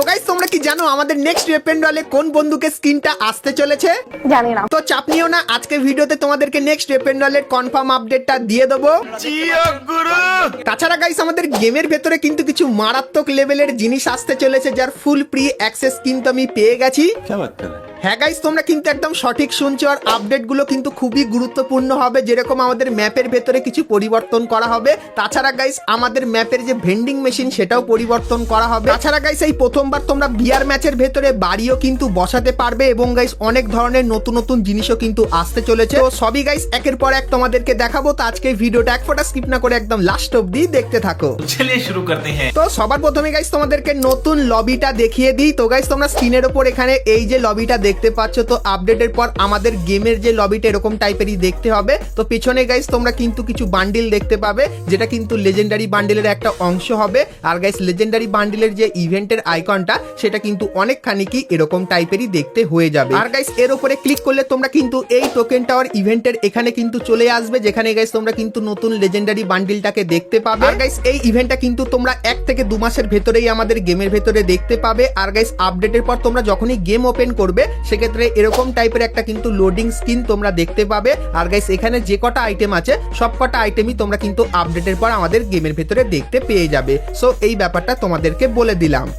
তো গাইস তোমরা কি জানো আমাদের নেক্সট ওয়েপেন রয়্যালে কোন বন্দুকের স্কিনটা আসতে চলেছে? জানি না। তো চাপ নিও না, আজকে ভিডিওতে তোমাদেরকে নেক্সট ওয়েপেন রয়্যালের কনফার্ম আপডেটটা দিয়ে দেবো। তাছাড়া গাইস আমাদের গেমের ভেতরে কিন্তু কিছু মারাত্মক লেভেলের জিনিস আসতে চলেছে, যার ফুল প্রি অ্যাক্সেস কিন্তু আমি পেয়ে গেছি। হ্যাঁ গাইস, তোমরা কিন্তু একদম সঠিক শুনছো, আর আপডেটগুলো কিন্তু খুবই গুরুত্বপূর্ণ হবে। যেরকম আমাদের ম্যাপের ভেতরে কিছু পরিবর্তন করা হবে, তাছাড়া গাইস আমাদের ম্যাপের যে ভেন্ডিং মেশিন সেটাও পরিবর্তন করা হবে। তাছাড়া গাইস এই প্রথমবার তোমরা বিআর ম্যাচের ভেতরে বাড়িও কিন্তু বসাতে পারবে, এবং গাইস অনেক ধরনের নতুন নতুন জিনিসও কিন্তু আসতে চলেছে। তো সবই গাইস একের পর এক তোমাদেরকে দেখাবো। তো আজকে ভিডিওটা এক ফোঁটা স্কিপ না করে একদম লাস্ট অবধি দেখতে থাকো। চলিয়ে শুরু করতে হ্যাঁ। তো সবার প্রথমে গাইস তোমাদেরকে নতুন লবিটা দেখিয়ে দিই। তো গাইস তোমরা স্ক্রিনের উপর এখানে এই যে লবিটা দেখতে পাচ্ছ, তো আপডেটের পর আমাদের গেমের যে লবিটা এরকম টাইপেরই দেখতে হবে। তো পিছনে গাইস তোমরা কিন্তু কিছু বান্ডিল দেখতে পাবে, যেটা কিন্তু লেজেন্ডারি বান্ডিলের একটা অংশ হবে। আর গাইস লেজেন্ডারি বান্ডিলের যে ইভেন্টের আইকনটা সেটা কিন্তু অনেকখানি কি এরকম টাইপেরই দেখতে হয়ে যাবে। আর গাইস এর উপরে ক্লিক করলে তোমরা কিন্তু এই টোকেন টাওয়ার ইভেন্টের এখানে কিন্তু চলে আসবে, যেখানে গাইস তোমরা কিন্তু নতুন লেজেন্ডারি বান্ডিলটাকে দেখতে পাবে। আর গাইস এই ইভেন্টটা কিন্তু তোমরা 1 থেকে 2 মাসের ভেতরেই আমাদের গেমের ভেতরে দেখতে পাবে। আর গাইস আপডেটের পর তোমরা যখনই গেম ওপেন করবে সেক্ষেত্রে এরকম টাইপের একটা কিন্তু লোডিং স্ক্রিন তোমরা দেখতে পাবে। আর গাইস এখানে যে কটা আইটেম আছে সব কটা আইটেমই তোমরা কিন্তু আপডেটের পর আমাদের গেমের ভেতরে দেখতে পেয়ে যাবে। সো এই ব্যাপারটা তোমাদেরকে বলে দিলাম।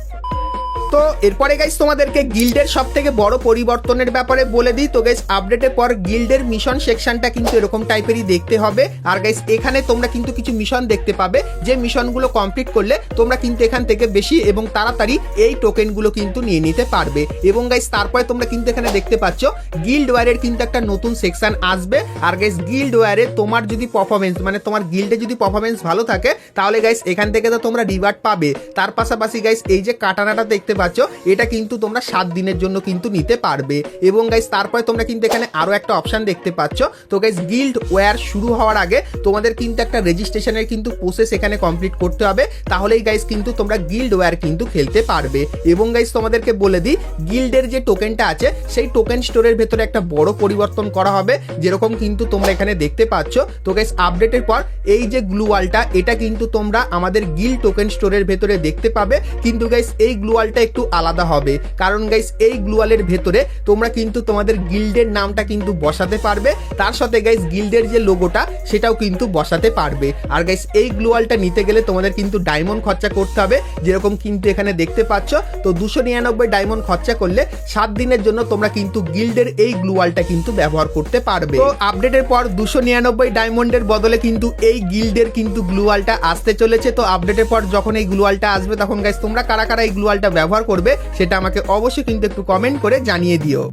তো এরপরে গাইস তোমাদেরকে গিল্ডের সব থেকে বড় পরিবর্তনের ব্যাপারে বলে দিই। তো গাইস আপডেটের পর গিল্ডের মিশন সেকশনটা কিন্তু এরকম টাইপেরই দেখতে হবে। আর গাইস এখানে তোমরা কিন্তু কিছু মিশন দেখতে পাবে, যে মিশনগুলো কমপ্লিট করলে তোমরা কিন্তু এখান থেকে বেশি এবং তাড়াতাড়ি এই টোকেনগুলো কিন্তু নিয়ে নিতে পারবে। এবং গাইস তারপরে তোমরা কিন্তু এখানে দেখতে পাচ্ছ গিল্ড ওয়্যারের কিন্তু একটা নতুন সেকশন আসবে। আর গাইস গিল্ড ওয়্যারে তোমার যদি পারফরমেন্স মানে তোমার গিল্ডে যদি পারফরমেন্স ভালো থাকে তাহলে গাইস এখান থেকে তো তোমরা রিওয়ার্ড পাবে। তার পাশাপাশি গাইস এই যে কাটানাটা দেখতে পাচ্ছ, এটা কিন্তু তোমরা 7 দিনের জন্য কিন্তু নিতে পারবে। এবং গাইস তারপরে তোমরা কিন্তু এখানে আরো একটা অপশন দেখতে পাচ্ছ। তো গাইস গিল্ড ওয়্যার শুরু হওয়ার আগে তোমাদের কিন্তু একটা রেজিস্ট্রেশনের কিন্তু প্রসেস এখানে কমপ্লিট করতে হবে, তাহলেই গাইস কিন্তু তোমরা গিল্ড ওয়্যার কিন্তু খেলতে পারবে। এবং গাইস তোমাদেরকে বলে দিই, গিল্ডের যে টোকেনটা আছে সেই টোকেন স্টোরের ভেতরে একটা বড় পরিবর্তন করা হবে, যেরকম কিন্তু তোমরা এখানে দেখতে পাচ্ছ। তো গাইস আপডেটের পর এই যে গ্লু ওয়ালটা, এটা কিন্তু তোমরা আমাদের গিল্ড টোকেন স্টোরের ভেতরে দেখতে পাবে। কিন্তু গাইস এই গ্লু ওয়ালটা একটু আলাদা হবে, কারণ গাইস এই গ্লুওয়ালের ভেতরে তোমরা কিন্তু তোমাদের গিল্ডের নামটা কিন্তু বসাতে পারবে, তার সাথে গাইস গিল্ডের যে লোগোটা সেটাও কিন্তু বসাতে পারবে। আর গাইস এই গ্লুওয়ালটা নিতে গেলে তোমাদের কিন্তু ডায়মন্ড খরচা করতে হবে, যেরকম কিন্তু এখানে দেখতে পাচ্ছ। তো 299 ডায়মন্ড খরচা করলে 7 দিনের জন্য তোমরা কিন্তু গিল্ডের এই গ্লুওয়ালটা কিন্তু ব্যবহার করতে পারবে। তো আপডেটের পর 299 ডায়মন্ডের বদলে কিন্তু এই গিল্ডের কিন্তু গ্লুওয়ালটা আসতে চলেছে। তো আপডেটের পর যখন এই গ্লুওয়ালটা আসবে তখন গাইস তোমরা কারা কারা এই গ্লুওয়ালটা ব্যবহার করবে সেটা আমাকে অবশ্যই কিন্তু একটু কমেন্ট করে জানিয়ে দিও।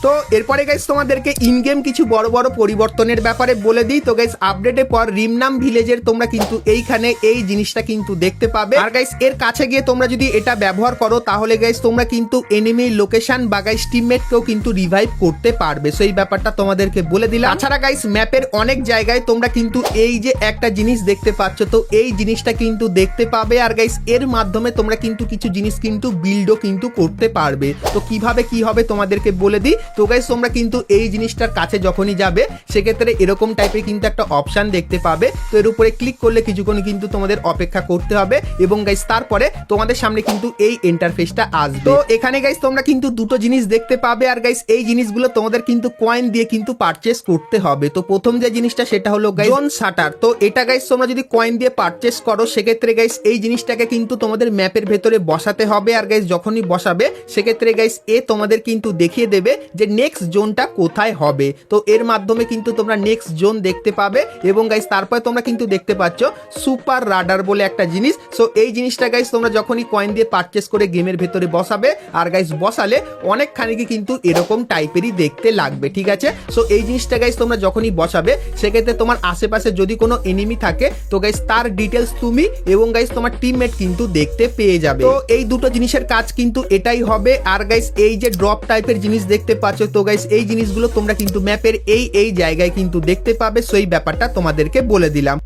তো এরপরে গাইস তোমাদেরকে ইন গেম কিছু বড় বড় পরিবর্তনের ব্যাপারে বলে দিই। তো গাইস আপডেটের পর রিমনাম ভিলেজের তোমরা কিন্তু এইখানে এই জিনিসটা কিন্তু দেখতে পাবে। আর গাইস এর কাছে গিয়ে তোমরা যদি এটা ব্যবহার করো তাহলে গাইস তোমরা কিন্তু এনিমি লোকেশন বা গাইস টিমমেটকেও কিন্তু রিভাইভ করতে পারবে। সো এই ব্যাপারটা তোমাদেরকে বলে দিলাম। তাছাড়া গাইস ম্যাপের অনেক জায়গায় তোমরা কিন্তু এই যে একটা জিনিস দেখতে পাচ্ছ, তো এই জিনিসটা কিন্তু দেখতে পাবে। আর গাইস এর মাধ্যমে তোমরা কিন্তু কিছু জিনিস কিন্তু বিল্ডও কিন্তু করতে পারবে। তো কিভাবে কি হবে তোমাদেরকে বলে দিই। তো গাইস তোমরা কিন্তু এই জিনিসটার কাছে যখনই যাবে সেক্ষেত্রে এরকম টাইপের কিন্তু একটা অপশন দেখতে পাবে। তো এর উপরে ক্লিক করলে কিছুক্ষণ কিন্তু তোমাদের অপেক্ষা করতে হবে, এবং গাইস তারপরে তোমাদের সামনে কিন্তু এই ইন্টারফেসটা আসবে। তো এখানে গাইস তোমরা কিন্তু দুটো জিনিস দেখতে পাবে। আর গাইস এই জিনিসগুলো তোমাদের কিন্তু কয়েন দিয়ে কিন্তু পারচেস করতে হবে। তো প্রথম যে জিনিসটা সেটা হলো গাইস জোন শাটার। তো এটা গাইস তোমরা যদি কয়েন দিয়ে পারচেস করো সেক্ষেত্রে গাইস এই জিনিসটাকে কিন্তু তোমাদের ম্যাপের ভেতরে বসাতে হবে। আর গাইস যখনই বসাবে সেক্ষেত্রে গাইস এ তোমাদের কিন্তু দেখিয়ে দেবে যে নেক্সট জোনটা কোথায় হবে। তো এর মাধ্যমে কিন্তু তোমরা নেক্সট জোন দেখতে পাবে। এবং গাইস তারপরে তোমরা কিন্তু দেখতে পাচ্ছ সুপার রাডার বলে একটা জিনিস। সো এই জিনিসটা গাইস তোমরা যখনই কয়েন দিয়ে পারচেস করে গেমের ভেতরে বসাবে, আর গাইস বসালে অনেকখানি কিন্তু এরকম টাইপেরই দেখতে লাগবে, ঠিক আছে। সো এই জিনিসটা গাইস তোমরা যখনই বসাবে সেক্ষেত্রে তোমার আশেপাশে যদি কোনো এনিমি থাকে তো গাইস তার ডিটেলস তুমি এবং গাইস তোমার টিমমেট কিন্তু দেখতে পেয়ে যাবে। তো এই দুটো জিনিসের কাজ কিন্তু এটাই হবে। আর গাইস এই যে ড্রপ টাইপের জিনিস দেখতে পাচ্ছ, তো গাইস এই জিনিসগুলো তোমরা কিন্তু ম্যাপের এই জায়গায় কিন্তু দেখতে পাবে। সো এই ব্যাপারটা তোমাদেরকে বলে দিলাম।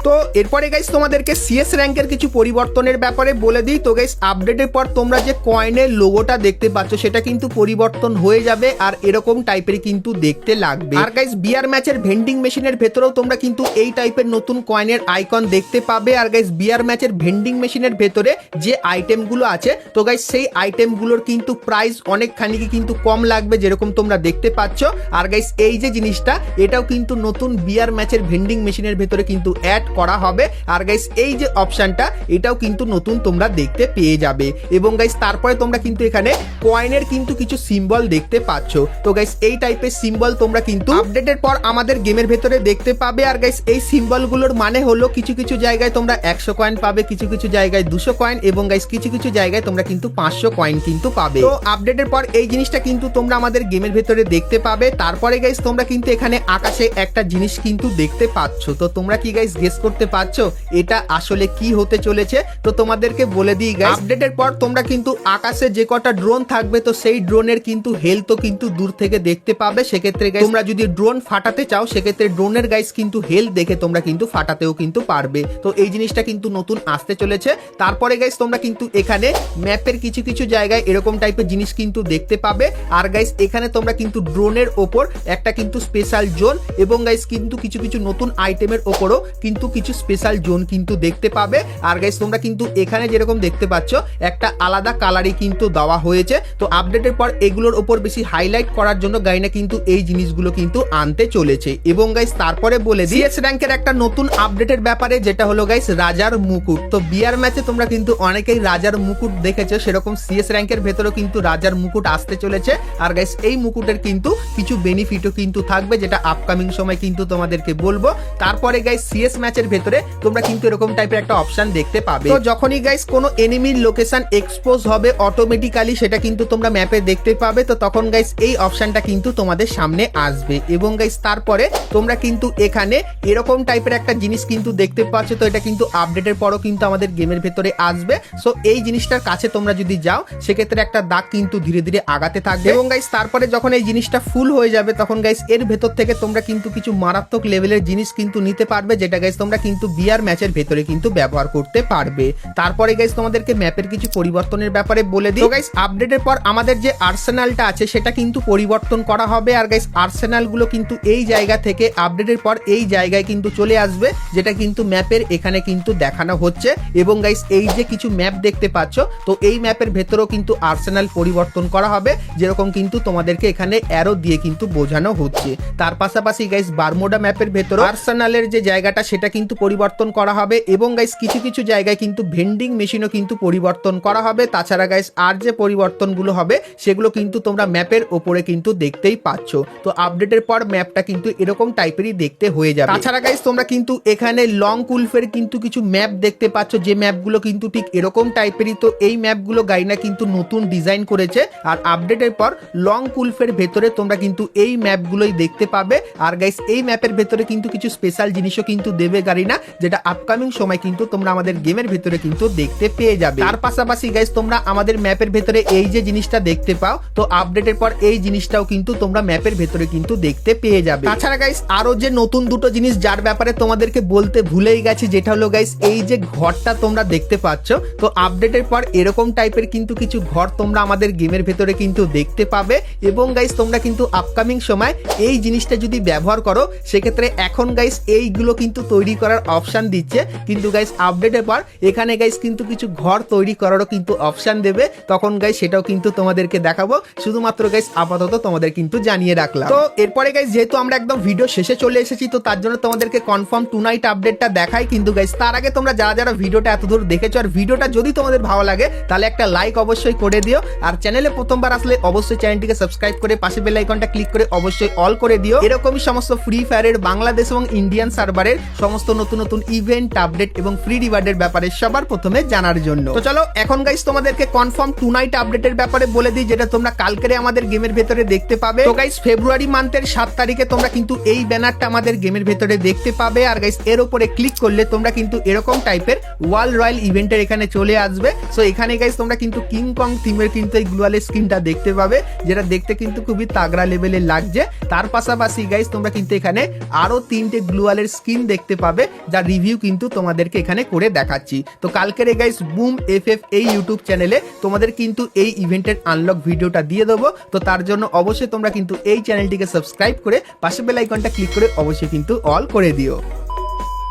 তো এরপরে গাইস তোমাদেরকে সিএস র্যাঙ্কের কিছু পরিবর্তনের ব্যাপারে বলে দিই। তো গাইস আপডেটের পর তোমরা যে কয়েনের লোগোটা দেখতে পাচ্ছ সেটা কিন্তু পরিবর্তন হয়ে যাবে আর এরকম টাইপের কিন্তু দেখতে লাগবে। আর গাইস বিআর ম্যাচের ভেন্ডিং মেশিনের ভেতরেও তোমরা কিন্তু এই টাইপের নতুন কয়েনের আইকন দেখতে পাবে। আর গাইস বিআর ম্যাচের ভেন্ডিং মেশিনের ভেতরে যে আইটেমগুলো আছে তো গাইস সেই আইটেমগুলোর কিন্তু প্রাইস অনেকখানি কিন্তু কম লাগবে যেরকম তোমরা দেখতে পাচ্ছ। আর গাইস এই যে জিনিসটা এটাও কিন্তু নতুন বিআর ম্যাচের ভেন্ডিং মেশিনের ভেতরে কিন্তু অ্যাড করা হবে। আর গাইস এই যে অপশনটা এটাও কিন্তু নতুন তোমরা দেখতে পেয়ে যাবে। এবং গাইস তারপরে তোমরা কিন্তু এখানে কয়েনের কিন্তু কিছু সিম্বল দেখতে পাচ্ছ। তো গাইস এই টাইপের সিম্বল তোমরা কিন্তু আপডেটের পর আমাদের গেমের ভেতরে দেখতে পাবে। আর গাইস এই সিম্বলগুলোর মানে হলো কিছু কিছু জায়গায় তোমরা 100 কয়েন পাবে, কিছু কিছু জায়গায় 200 কয়েন এবং গাইস কিছু কিছু জায়গায় তোমরা কিন্তু 500 কয়েন কিন্তু পাবে। তো আপডেটের পর এই জিনিসটা কিন্তু তোমরা আমাদের গেমের ভেতরে দেখতে পাবে। তারপরে গাইস তোমরা কিন্তু এখানে আকাশে একটা জিনিস কিন্তু দেখতে পাচ্ছ। তো তোমরা কি গাইস গেস করতে পারছো এটা আসলে কি হতে চলেছে? তো তোমাদেরকে বলে দিই গাইস, আপডেটের পর তোমরা কিন্তু আকাশে যে কটা ড্রোন থাকবে তো সেই ড্রোনের কিন্তু হেলথও কিন্তু দূর থেকে দেখতে পাবে। সেক্ষেত্রে গাইস তোমরা যদি ড্রোন ফাটাতে চাও সেক্ষেত্রে ড্রোনের গাইস কিন্তু হেলথ দেখে তোমরা কিন্তু ফাটাতেও কিন্তু পারবে। তো এই জিনিসটা কিন্তু নতুন আসতে চলেছে। তারপরে গাইস তোমরা কিন্তু এখানে ম্যাপের কিছু কিছু জায়গায় এরকম টাইপের জিনিস কিন্তু দেখতে পাবে। আর গাইস এখানে তোমরা কিন্তু ড্রোনের ওপর একটা কিন্তু স্পেশাল জোন এবং গাইস কিন্তু কিছু কিছু নতুন আইটেমের ওপরও কিন্তু কিছু স্পেশাল জোন কিন্তু দেখতে পাবে। আর গাইস তোমরা কিন্তু এখানে যেরকম দেখতে পাচ্ছ একটা আলাদা কালারই কিন্তু দেওয়া হয়েছে। তো আপডেটের পর এগুলোর ওপর বেশি হাইলাইট করার জন্য গাইনা কিন্তু এই জিনিসগুলো কিন্তু আনতে চলেছে। এবং গাইস তারপরে বলে দিই সিএস র্যাঙ্কের একটা নতুন আপডেটের ব্যাপারে যেটা হলো গাইস রাজার মুকুট। তো বিআর ম্যাচে তোমরা কিন্তু অনেকেই রাজার মুকুট দেখেছো, সেরকম সিএস র্যাঙ্কের ভেতরেও কিন্তু রাজার মুকুট আসতে চলেছে। আর গাইস এই মুকুটের কিন্তু কিছু বেনিফিটও কিন্তু থাকবে যেটা আপকামিং সময় কিন্তু তোমাদেরকে বলবো। তারপরে গাইস সিএস ম্যাচের ভেতরে তোমরা কিন্তু এরকম টাইপের একটা অপশন দেখতে পাবে। তো যখনই গাইস কোনো এনিমির লোকেশন এক্সপোজ হবে অটোমেটিক্যালি সেটা কিন্তু তোমরা ম্যাপে দেখতে পাবে। তো তখন গাইস এই অপশনটা কিন্তু তোমাদের সামনে আসবে। এবং গাইস তারপরে তোমরা কিন্তু এখানে এরকম টাইপের একটা জিনিস কিন্তু দেখতে পাচ্ছ। তো এটা কিন্তু আপডেটের পরও কিন্তু আমাদের গেমের ভেতরে আসবে। সো এই জিনিসটার কাছে তোমরা যদি যাও সেক্ষেত্রে একটা দাগ কিন্তু ধীরে ধীরে আগাতে থাকবে। এবং গাইস তারপরে যখন এই জিনিসটা ফুল হয়ে যাবে তখন গাইস এর ভেতর থেকে তোমরা কিন্তু কিছু মারাত্মক লেভেলের জিনিস কিন্তু নিতে পারবে যেটা গাইস তোমরা কিন্তু বিআর ম্যাচের ভেতরে কিন্তু ব্যবহার করতে পারবে। তারপরে গাইস তোমাদেরকে ম্যাপের কিছু পরিবর্তনের ব্যাপারে বলে দিই। তো গাইস আপডেটের পর আমাদের যে আর্সেনালটা আছে সেটা কিন্তু পরিবর্তন করা হবে। আর গাইস আর্সেনালগুলো কিন্তু এই জায়গা থেকে আপডেটের পর এই জায়গায় কিন্তু চলে আসবে যেটা কিন্তু ম্যাপের এখানে কিন্তু দেখানো হচ্ছে। এবং গাইস এই যে কিছু ম্যাপ দেখতে পাচ্ছ তো এই ম্যাপের ভেতরেও কিন্তু আর্সেনাল পরিবর্তন করা হবে যেরকম কিন্তু তোমাদেরকে এখানে অ্যারো দিয়ে কিন্তু বোঝানো হচ্ছে। তার পাশাপাশি গাইস বারমোডা ম্যাপের ভেতরে আর্সেনালের যে জায়গাটা সেটা কিন্তু পরিবর্তন করা হবে। এবং গাইস কিছু কিছু জায়গায় কিন্তু ভেন্ডিং মেশিনও কিন্তু পরিবর্তন করা হবে। তাছাড়া গাইস আর যে পরিবর্তনগুলো হবে সেগুলো কিন্তু তোমরা ম্যাপের ওপরে কিন্তু দেখতেই পাচ্ছ। তো আপডেটের পর ম্যাপটা কিন্তু এরকম টাইপেরই দেখতে হয়ে যাবে। তাছাড়া গাইস তোমরা কিন্তু এখানে লং কুলফের কিন্তু কিছু ম্যাপ দেখতে পাচ্ছ যে ম্যাপগুলো কিন্তু ঠিক এরকম টাইপেরই। তো এই ম্যাপগুলো গাইনা কিন্তু নতুন ডিজাইন করেছে। আর আপডেটের পর লং কুলফের ভেতরে তোমরা কিন্তু এই ম্যাপগুলোই দেখতে পাবে। আর গাইস এই ম্যাপের ভেতরে কিন্তু কিছু স্পেশাল জিনিসও কিন্তু দেবে গাইনা যেটা আপকামিং সময় কিন্তু তোমরা আমাদের গেমের ভেতরে কিন্তু দেখতে পেয়ে যাবে। তার পাশাপাশি গাইস তোমরা আমাদের ম্যাপের ভেতরে এই যে জিনিসটা দেখতে পাও তো আপডেটের পর এই জিনিসটাও কিন্তু তোমরা ম্যাপের ভেতরে কিন্তু দেখতে পেয়ে যাবে। তাছাড়া গাইস আরো যে নতুন দুটো জিনিস যার ব্যাপারে তোমাদেরকে বলতে ভুলেই গেছি যেটা হলো গাইস এই যে ঘরটা তোমরা দেখতে পাচ্ছ তো আপডেটের পর এরকম টাইপের কিন্তু কিছু ঘর তোমরা আমাদের গেমের ভেতরে কিন্তু দেখতে পাবে। এবং গাইস তোমরা কিন্তু আপকামিং সময় এই জিনিসটা যদি ব্যবহার করো সেক্ষেত্রে এখন গাইস এইগুলো কিন্তু তৈরি করার অপশন দিচ্ছে কিন্তু গাইস আপডেটের পর এখানে গাইস কিন্তু কিছু ঘর তৈরি করারও কিন্তু অপশন দেবে। তখন গাইস সেটাও কিন্তু তোমাদেরকে দেখাবো। শুধুমাত্র গাইস আপাতত তোমাদের কিন্তু জানিয়ে রাখলাম। তো এরপরে গাইস যেহেতু আমরা একদম ভিডিও শেষে চলে এসেছি তো তার জন্য তোমাদেরকে কনফার্ম টু নাইট আপডেটটা দেখাই। কিন্তু গাইস তার আগে তোমরা যারা যারা ভিডিওটা এত দূর দেখেছো আর ভিডিওটা যদি তোমাদের ভালো লাগে তাহলে একটা লাইক অবশ্যই করে দিও। আর চ্যানেলে প্রথমবার আসলে অবশ্যই চ্যানেলটিকে সাবস্ক্রাইব করে পাশে বেল আইকনটা ক্লিক করে অবশ্যই অল করে দিও। এরকমই সমস্ত ফ্রি ফায়ারের বাংলাদেশ এবং ইন্ডিয়ান সার্ভারের সমস্ত নতুন নতুন ইভেন্ট আপডেট এবং ফ্রি রিওয়ার্ডের ব্যাপারে সবার প্রথমে জানার জন্য। তো চলো এখন গাইস তোমাদেরকে কনফার্ম টু নাইট আপডেটের ব্যাপারে বলে দিই যেটা তোমরা কালকে আমাদের গেমের ভেতরে দেখতে পাবে। তো গাইস ফেব্রুয়ারি মান্থের 7 তারিখে তোমরা কিন্তু এই ব্যানারটা আমাদের গেমের ভেতরে দেখতে পাবে। আর গাইস এর উপরে ক্লিক করলে তোমরা কিন্তু এরকম টাইপের ওয়ার্ল্ড রয়্যাল ইভেন্টের এখানে চলে আসবে। সো এখানে গাইস তোমরা কিন্তু কিং কং থিমের কিন্তু এই গ্লোয়ালের স্কিনটা দেখতে পাবে যেটা দেখতে কিন্তু খুবই তাগড়া লেভেলের লাগছে। তার পাশাপাশি গাইস তোমরা কিন্তু এখানে আরো 3টে গ্লোয়ালের স্কিন দেখতে পাবে পাবে, যার রিভিউ কিন্তু তোমাদেরকে এখানে করে দেখাচ্ছি। তো কালকের গাইস বুম এফএফ এই ইউটিউব চ্যানেলে তোমাদের কিন্তু এই ইভেন্টের আনলক ভিডিওটা দিয়ে দেবো। তো তার জন্য অবশ্যই তোমরা কিন্তু এই চ্যানেলটিকে সাবস্ক্রাইব করে পাশে বেল আইকনটা ক্লিক করে অবশ্যই কিন্তু অল করে দিও।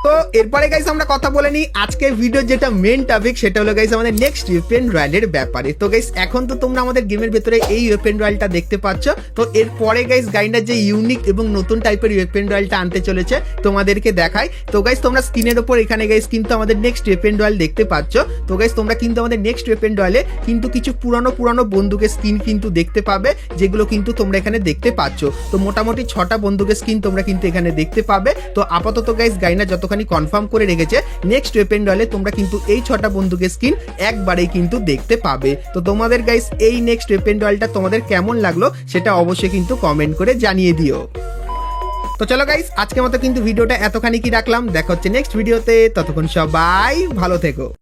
তো এরপরে গাইস আমরা কথা বলে নিই আজকের ভিডিও যেটা মেন টপিক, সেটা হলো গাইস আমাদের নেক্সট ওয়েপেন রয়্যালের ব্যাপারে। তো গাইস এখন তো তোমরা আমাদের গেমের ভেতরে এই ওয়েপেন রয়্যালটা দেখতে পাচ্ছ। তো এরপরে গাইস গাইন্ডার যে ইউনিক এবং নতুন টাইপের ওয়েপেন রয়্যালটা আনতে চলেছে তোমাদেরকে দেখাই। তো গাইস তোমরা স্ক্রিনের উপর এখানে গাইস কিন্তু আমাদের নেক্সট ওয়েপেন রয়্যাল দেখতে পাচ্ছ। তো গাইস তোমরা কিন্তু আমাদের নেক্সট ওয়েপেন রয়্যালে কিন্তু কিছু পুরানো বন্দুকের স্কিন কিন্তু দেখতে পাবে, যেগুলো কিন্তু তোমরা এখানে দেখতে পাচ্ছ। তো মোটামুটি 6টা বন্দুকের স্কিন তোমরা কিন্তু এখানে দেখতে পাবে। তো আপাতত গাইস গাইন্ডার যতখানি কনফার্ম করে রেখেছে নেক্সট ওয়েপেন রয়্যালে তোমরা কিন্তু এই 6টা বন্দুকের স্কিন একবারেই কিন্তু দেখতে পাবে। তো তোমাদের গাইস এই নেক্সট ওয়েপেন রয়্যালটা তোমাদের কেমন লাগলো সেটা অবশ্যই কিন্তু কমেন্ট করে জানিয়ে দিও। তো চলো গাইস আজকের মতো কিন্তু ভিডিওটা এতখানি কি রাখলাম, দেখা হচ্ছে নেক্সট ভিডিওতে, ততক্ষণ সবাই ভালো থেকো।